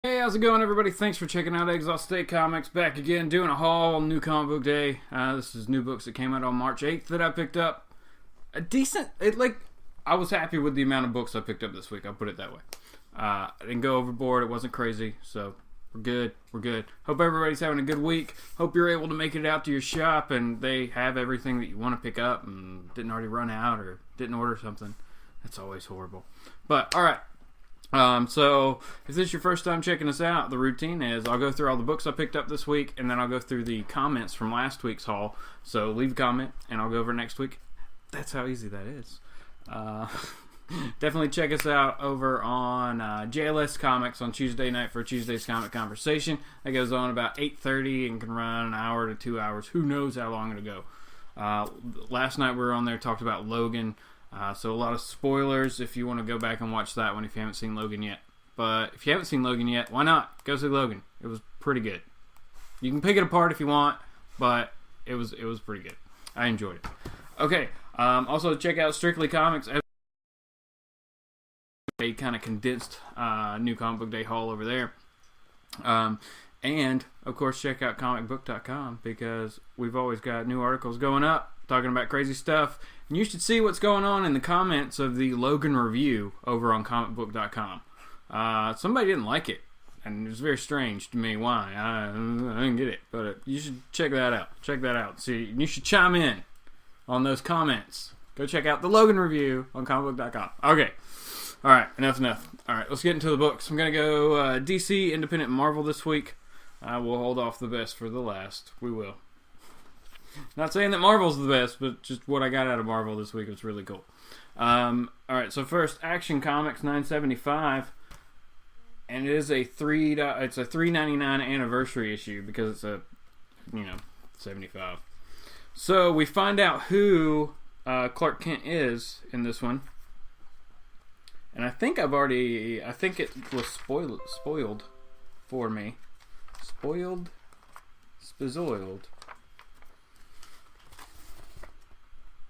Hey, how's it going, everybody? Thanks for checking out Exilestate Comics. Back again, doing a haul, new comic book day. This is new books that came out on March 8th that I picked up. I was happy with the amount of books I picked up this week, I'll put it that way. I didn't go overboard, it wasn't crazy, so we're good. Hope everybody's having a good week. Hope you're able to make it out to your shop and they have everything that you want to pick up and didn't already run out or didn't order something. That's always horrible. But, alright. So if this is your first time checking us out, the routine is I'll go through all the books I picked up this week, and then I'll go through the comments from last week's haul. So leave a comment, and I'll go over next week. That's how easy that is. Definitely check us out over on JLS Comics on Tuesday night for Tuesday's Comic Conversation. That goes on about 8:30 and can run an hour to 2 hours. Who knows how long it'll go. Last night we were on there, talked about Logan. So a lot of spoilers if you want to go back and watch that one if you haven't seen Logan yet. But if you haven't seen Logan yet, why not? Go see Logan. It was pretty good. You can pick it apart if you want, but it was pretty good. I enjoyed it. Okay, also check out Strictly Comics. A kind of condensed new comic book day haul over there. And, of course, check out comicbook.com because we've always got new articles going up talking about crazy stuff. And you should see what's going on in the comments of the Logan review over on comicbook.com. Somebody didn't like it, and it was very strange to me why. I didn't get it, but you should check that out. See, you should chime in on those comments. Go check out the Logan review on comicbook.com. Okay. Alright, enough. Alright, let's get into the books. I'm going to go DC, Independent, Marvel this week. We'll hold off the best for the last. We will. Not saying that Marvel's the best, but just what I got out of Marvel this week was really cool. Alright, so first, Action Comics 975. And it is it's a $3.99 anniversary issue because it's a, 75. So we find out who Clark Kent is in this one. And I think it was spoiled for me. Spoiled? Spazoiled.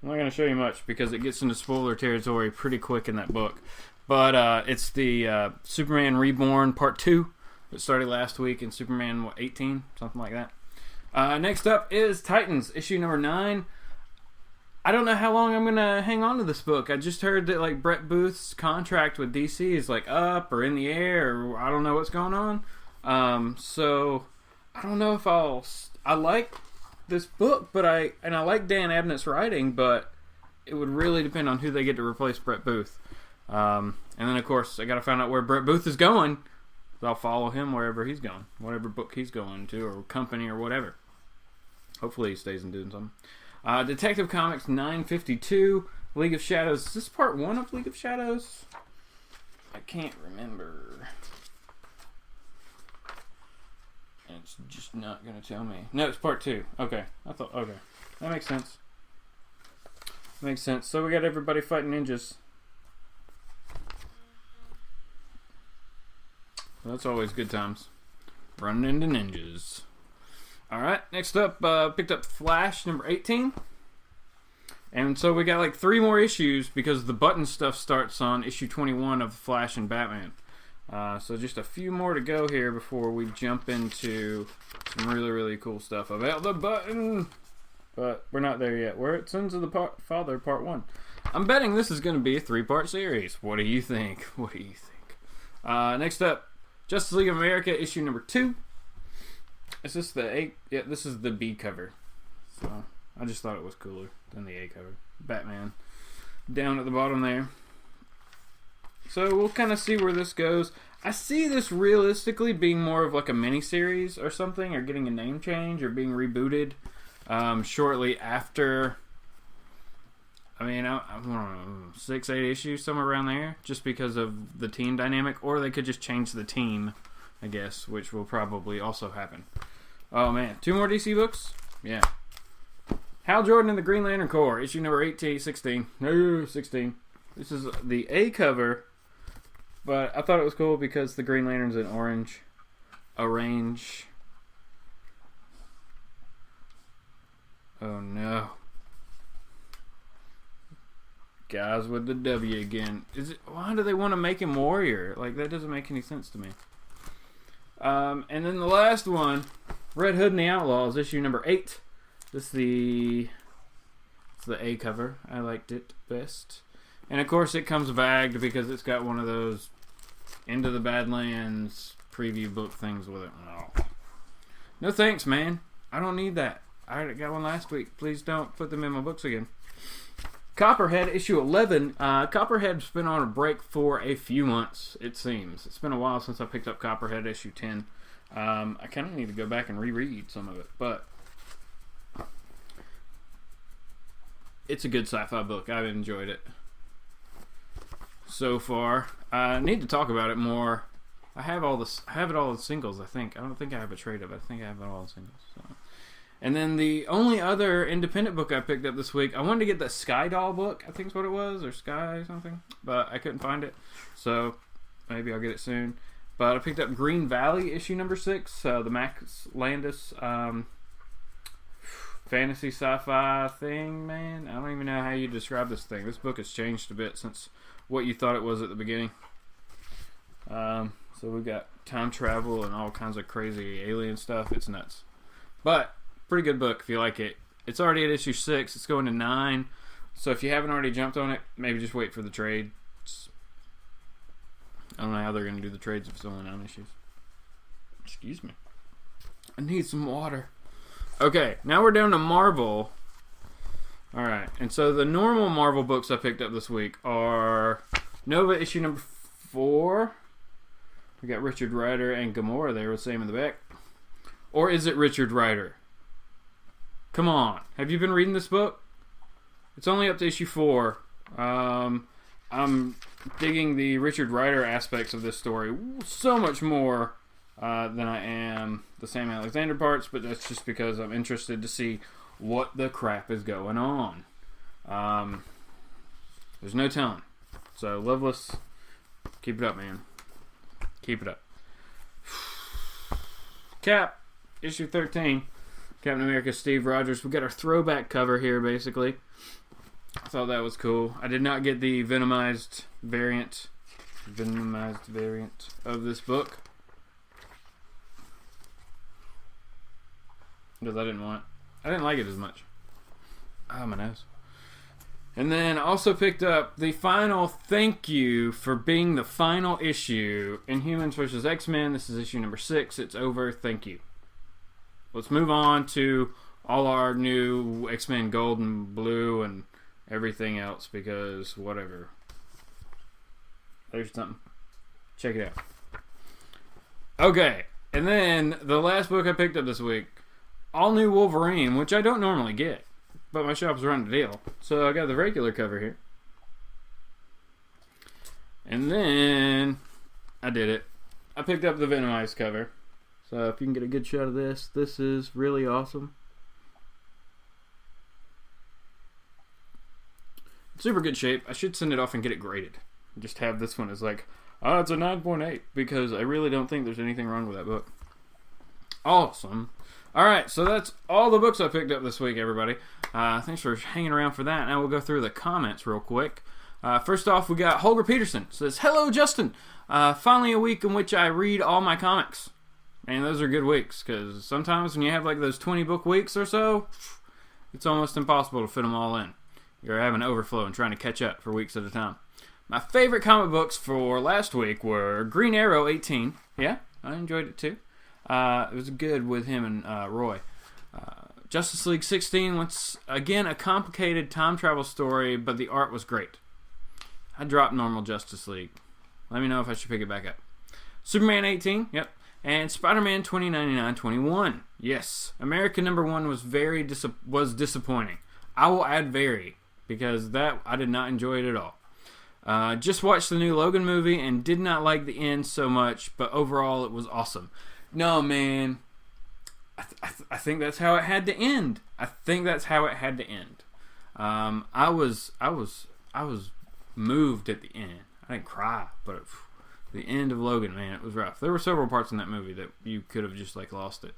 I'm not going to show you much because it gets into spoiler territory pretty quick in that book. But it's the Superman Reborn Part 2 that started last week in Superman 18? Something like that. Next up is Titans, issue number 9. I don't know how long I'm going to hang on to this book. I just heard that Brett Booth's contract with DC is up or in the air, or I don't know what's going on. So I don't know if I like this book, but I like Dan Abnett's writing, but it would really depend on who they get to replace Brett Booth. And then of course I got to find out where Brett Booth is going. I'll follow him wherever he's going, whatever book he's going to, or company, or whatever. Hopefully he stays and doing something. Detective Comics 952, League of Shadows. Is this part 1 of League of Shadows? I can't remember. It's just not going to tell me. No, it's part 2. Okay. Okay. That makes sense. So we got everybody fighting ninjas. Well, that's always good times. Running into ninjas. Alright, next up, picked up Flash number 18. And so we got 3 more issues because the button stuff starts on issue 21 of Flash and Batman. So just a few more to go here before we jump into some really, really cool stuff about the button. But we're not there yet. We're at Sons of the Father, part 1. I'm betting this is going to be a 3-part series. What do you think? Next up, Justice League of America, issue number 2. Is this the A? Yeah, this is the B cover. So I just thought it was cooler than the A cover. Batman down at the bottom there. So we'll kind of see where this goes. I see this realistically being more of a mini-series or something, or getting a name change, or being rebooted shortly after. I don't know, 6, 8 issues, somewhere around there, just because of the team dynamic, or they could just change the team, I guess, which will probably also happen. Oh man, 2 more DC books? Yeah. Hal Jordan and the Green Lantern Corps, issue number 16. No, 16. This is the A cover, but I thought it was cool because the Green Lantern's in orange. Orange. Oh no. Guys with the W again. Why do they want to make him warrior? That doesn't make any sense to me. And then the last one, Red Hood and the Outlaws, issue number 8. This is the A cover. I liked it best. And of course it comes bagged because it's got one of those Into the Badlands preview book things with it. Oh. No thanks, man. I don't need that. I already got one last week. Please don't put them in my books again. Copperhead, issue 11. Copperhead's been on a break for a few months, it seems. It's been a while since I picked up Copperhead, issue 10. I kind of need to go back and reread some of it, but it's a good sci-fi book. I've enjoyed it so far. I need to talk about it more. I have it all in singles, I think. I don't think I have a trade of it. I think I have it all in singles. So. And then the only other independent book I picked up this week, I wanted to get the Sky Doll book, I think is what it was, or Sky something, but I couldn't find it, so maybe I'll get it soon. But I picked up Green Valley, issue number 6, the Max Landis fantasy sci-fi thing, man. I don't even know how you describe this thing. This book has changed a bit since what you thought it was at the beginning. So we got time travel and all kinds of crazy alien stuff. It's nuts. But pretty good book if you like it. It's already at issue 6. It's going to 9. So if you haven't already jumped on it, maybe just wait for the trade. I don't know how they're going to do the trades if it's only 9 issues. Excuse me. I need some water. Okay, now we're down to Marvel. Alright, and so the normal Marvel books I picked up this week are Nova issue number 4. We got Richard Rider and Gomorrah there with Sam in the back. Or is it Richard Rider? Come on. Have you been reading this book? It's only up to issue 4. I'm digging the Richard Rider aspects of this story so much more than I am the Sam Alexander parts, but that's just because I'm interested to see what the crap is going on. There's no telling. So, Loveless, keep it up, man. Keep it up. Cap, issue 13. Captain America, Steve Rogers. We got our throwback cover here, basically. I thought that was cool. I did not get the Venomized variant of this book, because I didn't like it as much. Ah, my nose. And then I also picked up the final thank you for being the final issue in Humans vs. X-Men. This is issue number 6. It's over. Thank you. Let's move on to all our new X-Men Gold and Blue and everything else, because whatever. There's something. Check it out. Okay, and then the last book I picked up this week, all new Wolverine, which I don't normally get, but my shop's running a deal, so I got the regular cover here. And then I did it. I picked up the Venomized cover. So if you can get a good shot of this, this is really awesome. Super good shape. I should send it off and get it graded. Just have this one as like, oh, it's a 9.8, because I really don't think there's anything wrong with that book. Awesome. Alright, so that's all the books I picked up this week, everybody. Thanks for hanging around for that. Now we'll go through the comments real quick. First off, we got Holger Peterson. Says, hello, Justin. Finally a week in which I read all my comics. And those are good weeks, because sometimes when you have like those 20 book weeks or so, it's almost impossible to fit them all in. You're having overflow and trying to catch up for weeks at a time. My favorite comic books for last week were Green Arrow 18. Yeah, I enjoyed it too. It was good with him and Roy. Justice League 16, once again a complicated time travel story, but the art was great. I dropped normal Justice League. Let me know if I should pick it back up. Superman 18, yep. And Spider-Man 2099-21. Yes, American #1 was disappointing. I will add very, because that I did not enjoy it at all. Just watched the new Logan movie and did not like the end so much, but overall it was awesome. No, man, I think that's how it had to end. I was moved at the end. I didn't cry, but the end of Logan, man, it was rough. There were several parts in that movie that you could have just like lost it.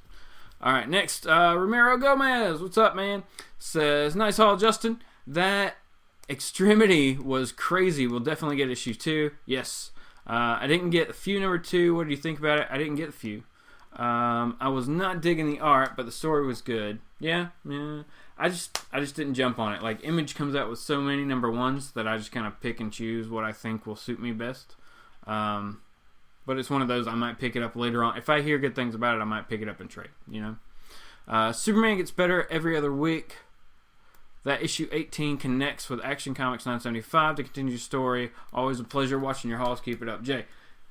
All right, next, Ramiro Gomez. What's up, man? Says, nice haul, Justin. That Extremity was crazy. We'll definitely get issue 2. Yes. I didn't get Few number 2. What do you think about it? I didn't get Few. I was not digging the art, but the story was good. Yeah. I just didn't jump on it. Like, Image comes out with so many #1s that I just kind of pick and choose what I think will suit me best. But it's one of those I might pick it up later on. If I hear good things about it, I might pick it up and trade, you know. Superman gets better every other week. That issue 18 connects with Action Comics 975 to continue the story. Always a pleasure watching your hauls. Keep it up, Jay.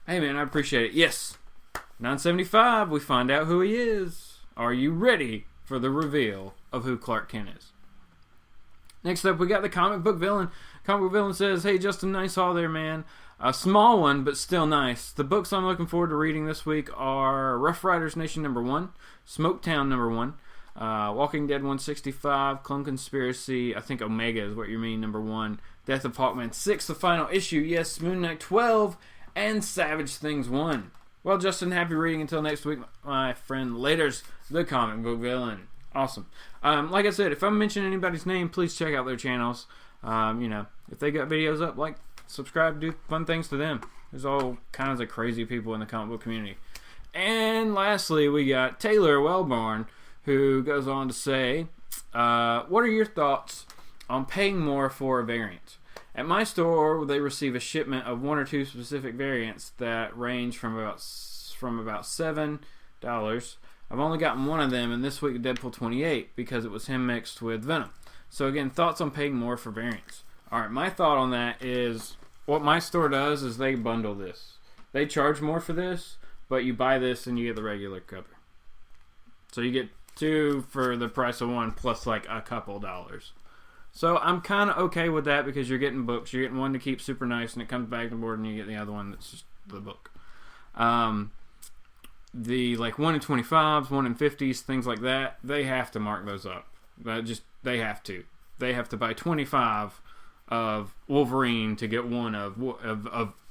Hey, man, I appreciate it. Yes, 975, we find out who he is. Are you ready for the reveal of who Clark Kent is? Next up, we got the Comic Book Villain. Comic Book Villain says, hey, Justin, nice haul there, man. A small one, but still nice. The books I'm looking forward to reading this week are Rough Riders Nation #1, Smoketown #1, Walking Dead 165, Clone Conspiracy, I think Omega is what you mean, #1, Death of Hawkman 6, the final issue, yes, Moon Knight 12, and Savage Things 1. Well, Justin, happy reading until next week, my friend. Laters, the Comic Book Villain. Awesome. Like I said, if I mention anybody's name, please check out their channels. You know, if they got videos up, like, subscribe, do fun things to them. There's all kinds of crazy people in the comic book community. And lastly, we got Taylor Wellborn, who goes on to say, what are your thoughts on paying more for a variant? At my store, they receive a shipment of 1 or 2 specific variants that range from about $7. I've only gotten one of them, and this week Deadpool 28 because it was him mixed with Venom. So again, thoughts on paying more for variants. Alright, my thought on that is, what my store does is they bundle this. They charge more for this, but you buy this and you get the regular cover. So you get 2 for the price of 1 plus like a couple dollars. So I'm kind of okay with that because you're getting books. You're getting one to keep super nice and it comes back on board, and you get the other one that's just the book. The like 1 in 25s, 1 in 50s, things like that, they have to mark those up. They have to. They have to buy 25 of Wolverine to get one of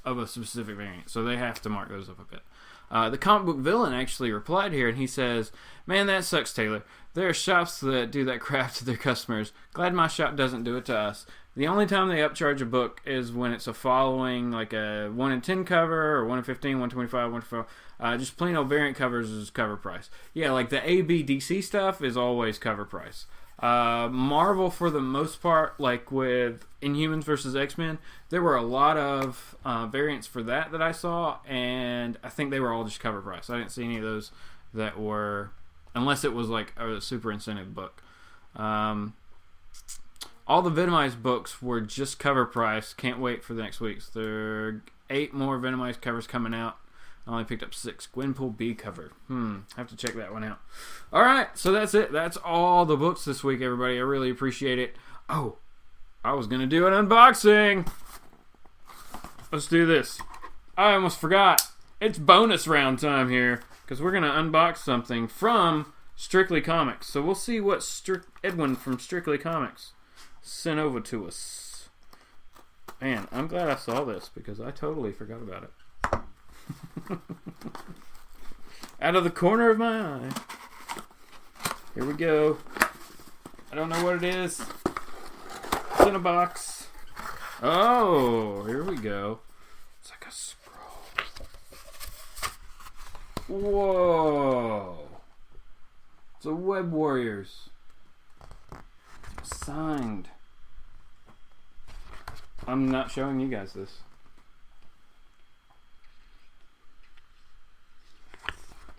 a specific variant. So they have to mark those up a bit. The Comic Book Villain actually replied here, and he says, man, that sucks, Taylor. There are shops that do that crap to their customers. Glad my shop doesn't do it to us. The only time they upcharge a book is when it's a following, like a 1 in 10 cover, or 1 in 15, 125, 125. Just plain old variant covers is cover price. Yeah, like the ABDC stuff is always cover price. Marvel, for the most part, like with Inhumans versus X-Men, there were a lot of variants for that I saw, and I think they were all just cover price. I didn't see any of those that were, unless it was like a super incentive book. All the Venomized books were just cover price. Can't wait for the next week's. There are 8 more Venomized covers coming out. I only picked up 6. Gwenpool B cover. Have to check that one out. Alright, so that's it. That's all the books this week, everybody. I really appreciate it. Oh, I was going to do an unboxing. Let's do this. I almost forgot. It's bonus round time here, because we're going to unbox something from Strictly Comics. So we'll see what Edwin from Strictly Comics sent over to us. Man, I'm glad I saw this, because I totally forgot about it. Out of the corner of my eye. Here we go. I don't know what it is. It's in a box. Oh, here we go. It's like a scroll. Whoa. It's a Web Warriors. Signed. I'm not showing you guys this.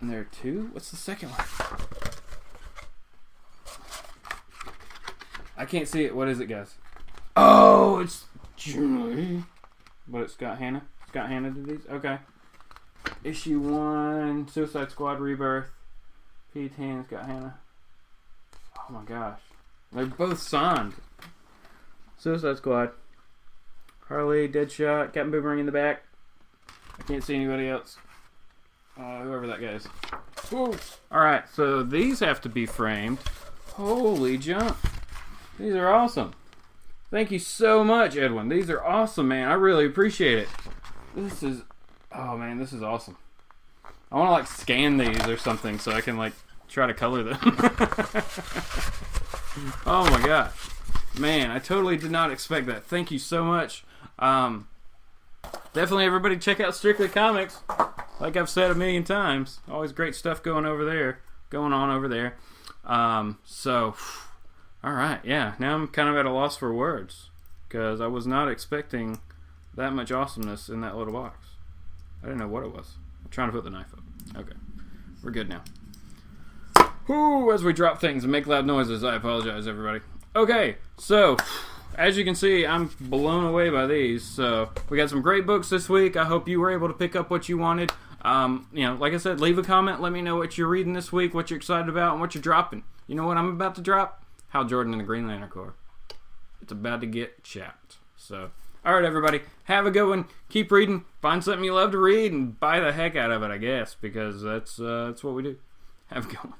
And there are 2? What's the second one? I can't see it. What is it, guys? Oh, it's Julie. But it's got Hannah. It's got Hannah to these? Okay. Issue 1, Suicide Squad Rebirth. P10's got Hannah. Oh my gosh. They're both signed. Suicide Squad. Harley, Deadshot, Captain Boomerang in the back. I can't see anybody else. Whoever that guy is. Alright, so these have to be framed. Holy jump. These are awesome. Thank you so much, Edwin. These are awesome, man. I really appreciate it. This is... Oh, man, this is awesome. I want to, like, scan these or something so I can, like, try to color them. Oh, my gosh. Man, I totally did not expect that. Thank you so much. Definitely, everybody, check out Strictly Comics. like I've said a million times, always great stuff going on over there. So, all right, yeah. Now I'm kind of at a loss for words because I was not expecting that much awesomeness in that little box. I didn't know what it was. I'm trying to put the knife up. Okay, we're good now. Whoo! As we drop things and make loud noises, I apologize, everybody. Okay, so as you can see, I'm blown away by these. So we got some great books this week. I hope you were able to pick up what you wanted. Like I said, leave a comment. Let me know what you're reading this week, what you're excited about, and what you're dropping. You know what I'm about to drop? Hal Jordan and the Green Lantern Corps. It's about to get chapped. So, all right, everybody, have a good one. Keep reading. Find something you love to read and buy the heck out of it, I guess, because that's what we do. Have a good one.